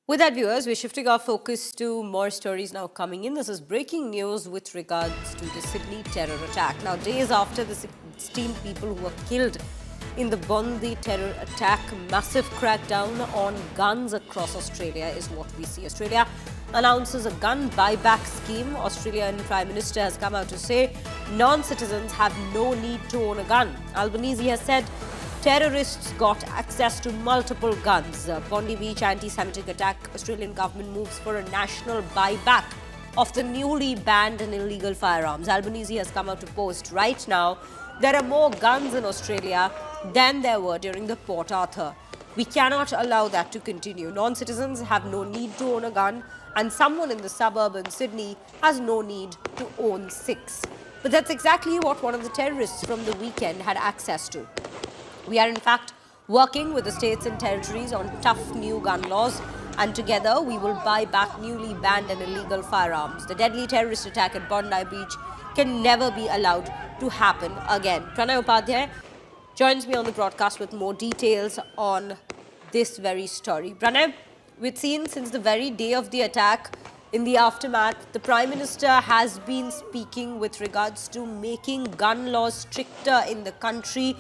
With that, viewers, we're shifting our focus to more stories now coming in. This is breaking news with regards to the Sydney terror attack. Now, days after the 16 people who were killed in the Bondi terror attack, massive crackdown on guns across Australia is what we see. Australia announces a gun buyback scheme. Australian Prime Minister has come out to say non-citizens have no need to own a gun. Albanese has said terrorists got access to multiple guns. Bondi Beach anti-Semitic attack. Australian government moves for a national buyback of the newly banned and illegal firearms. Albanese has come out to post right now there are more guns in Australia than there were during the Port Arthur. We cannot allow that to continue. Non-citizens have no need to own a gun, and someone in the suburb in Sydney has no need to own 6. But that's exactly what one of the terrorists from the weekend had access to. We are in fact working with the states and territories on tough new gun laws, and together we will buy back newly banned and illegal firearms. The deadly terrorist attack at Bondi Beach can never be allowed to happen again. Pranay Upadhyay joins me on the broadcast with more details on this very story. Pranay, we've seen since the very day of the attack, in the aftermath, the Prime Minister has been speaking with regards to making gun laws stricter in the country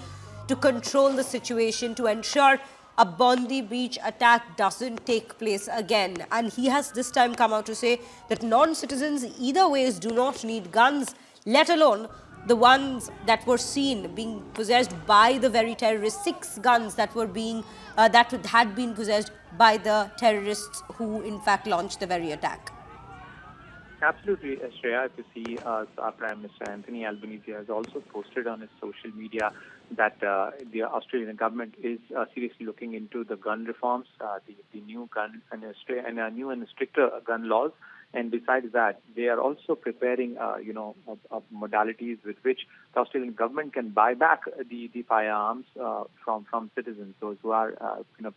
to control the situation, to ensure a Bondi Beach attack doesn't take place again. And he has this time come out to say that non-citizens either ways do not need guns, let alone the ones that were seen being possessed by the very terrorists. 6 guns that were being that had been possessed by the terrorists who in fact launched the very attack. Absolutely, Shreya. If you see, our Prime Minister Anthony Albanese has also posted on his social media that the Australian government is seriously looking into the gun reforms, the new gun and new and stricter gun laws. And besides that, they are also preparing, modalities with which the Australian government can buy back the firearms from citizens, those who are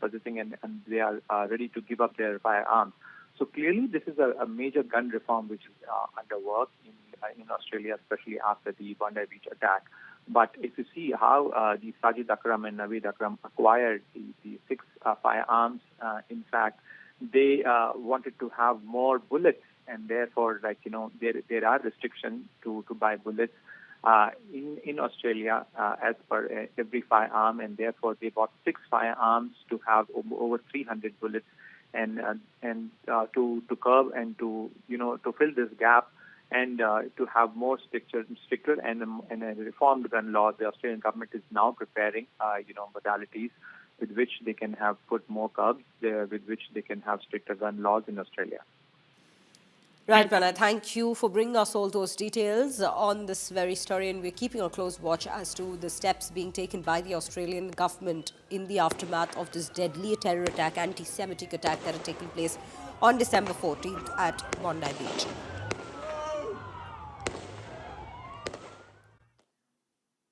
possessing and they are ready to give up their firearms. So clearly, this is a major gun reform which is under work in Australia, especially after the Bondi Beach attack. But if you see how the Sajid Akram and Naveed Akram acquired the 6 firearms, in fact, they wanted to have more bullets, and therefore, there are restrictions to buy bullets in Australia as per every firearm, and therefore they bought 6 firearms to have over 300 bullets. And to curb and to fill this gap and to have more stricter and a reformed gun law, the Australian government is now preparing modalities with which they can have put more curbs, with which they can have stricter gun laws in Australia. Right, Pranay, thank you for bringing us all those details on this very story, and we're keeping a close watch as to the steps being taken by the Australian government in the aftermath of this deadly terror attack, anti-Semitic attack that had taken place on December 14th at Bondi Beach.